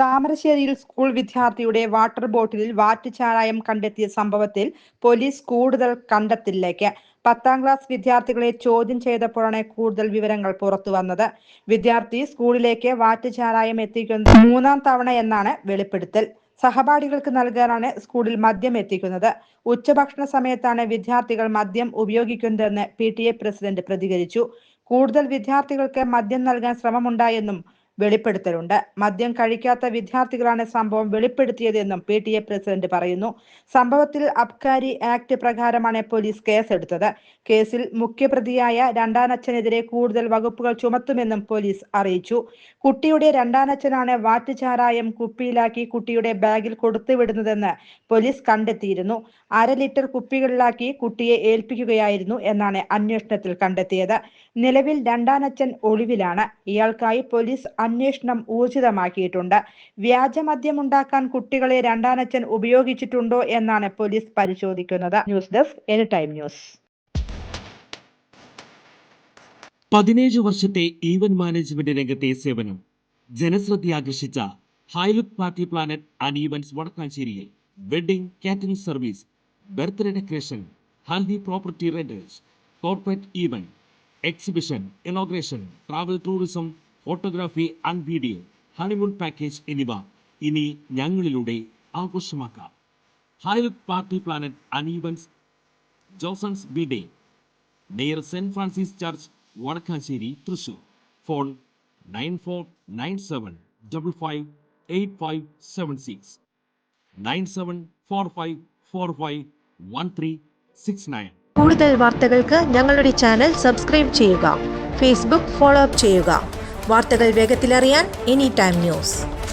താമരശ്ശേരിയിൽ സ്കൂൾ വിദ്യാർത്ഥിയുടെ വാട്ടർ ബോട്ടിലിൽ വാറ്റുചാരായം കണ്ടെത്തിയ സംഭവത്തിൽ പോലീസ് കൂടുതൽ കണ്ടെത്തലിലേക്ക്. 10ാം ക്ലാസ് വിദ്യാർത്ഥികളെ ചോദ്യം ചെയ്തപ്പോഴാണ് കൂടുതൽ വിവരങ്ങൾ പുറത്തുവന്നത്. വിദ്യാർത്ഥി സ്കൂളിലേക്ക് വാറ്റുചാരായം എത്തിക്കുന്നത് 3ാം തവണയെന്നാണ് വെളിപ്പെടുത്തൽ. സഹപാഠികൾക്ക് നൽകാനാണ് സ്കൂളിൽ മദ്യം എത്തിക്കുന്നത്. ഉച്ചഭക്ഷണ സമയത്താണ് വിദ്യാർത്ഥികൾ മദ്യം ഉപയോഗിക്കുന്നതെന്ന് PTA പ്രസിഡന്റ് പ്രതികരിച്ചു. കൂടുതൽ വിദ്യാർത്ഥികൾക്ക് മദ്യം നൽകാൻ ശ്രമമുണ്ടായെന്നും വെളിപ്പെടുത്തലുണ്ട്. മദ്യം കഴിക്കാത്ത വിദ്യാർത്ഥികളാണ് സംഭവം വെളിപ്പെടുത്തിയതെന്നും PTA പ്രസിഡന്റ് പറയുന്നു. സംഭവത്തിൽ അബ്കാരി ആക്ട് പ്രകാരമാണ് പോലീസ് കേസെടുത്തത്. കേസിൽ മുഖ്യപ്രതിയായ രണ്ടാനച്ഛനെതിരെ കൂടുതൽ വകുപ്പുകൾ ചുമത്തുമെന്നും പോലീസ് അറിയിച്ചു. കുട്ടിയുടെ രണ്ടാനച്ഛനാണ് വാറ്റുചാരായം കുപ്പിയിലാക്കി കുട്ടിയുടെ ബാഗിൽ കൊടുത്തുവിടുന്നതെന്ന് പോലീസ് കണ്ടെത്തിയിരുന്നു. 1/2 ലിറ്റർ കുപ്പികളിലാക്കി കുട്ടിയെ ഏൽപ്പിക്കുകയായിരുന്നു എന്നാണ് അന്വേഷണത്തിൽ കണ്ടെത്തിയത്. നിലവിൽ രണ്ടാനച്ഛൻ ഒളിവിലാണ്. ഇയാൾക്കായി പോലീസ് അന്വേഷണം ഊർജിതമാക്കിയിട്ടുണ്ട്. വ്യാജമദ്യം ഉണ്ടാക്കാൻ കുട്ടികളെ രണ്ടാനച്ഛൻ ഉപയോഗിച്ചിട്ടുണ്ടോ എന്നാണ് പോലീസ് പരിശോധിക്കുന്നത്. News desk anytime news. 17 വർഷത്തെ ഈവന്റ് മാനേജ്മെന്റ് രംഗത്തെ സേവനം ജനശ്രദ്ധയാകർഷിച്ച Highlook party planet and events വടക്കാഞ്ചേരിയിൽ wedding catering service, birthday decoration, haldi property rentals, corporate event, exhibition, inauguration, travel tourism, photography and video, honeymoon package എന്നിവ ഇനി ഞങ്ങളിലൂടെ ആഘോഷമാക്കാം. Highlook party planet and events, Josons ബി-ഡേ, near saint Francis church, Vadakkanchery, Thrissur. Phone 9497558576 9745451369. കൂടുതൽ വാർത്തകൾക്ക് ഞങ്ങളുടെ channel subscribe ചെയ്യുക. Facebook follow up ചെയ്യുക. വാർത്തകൾ വേഗത്തിലറിയാൻ എനിടൈം ന്യൂസ്.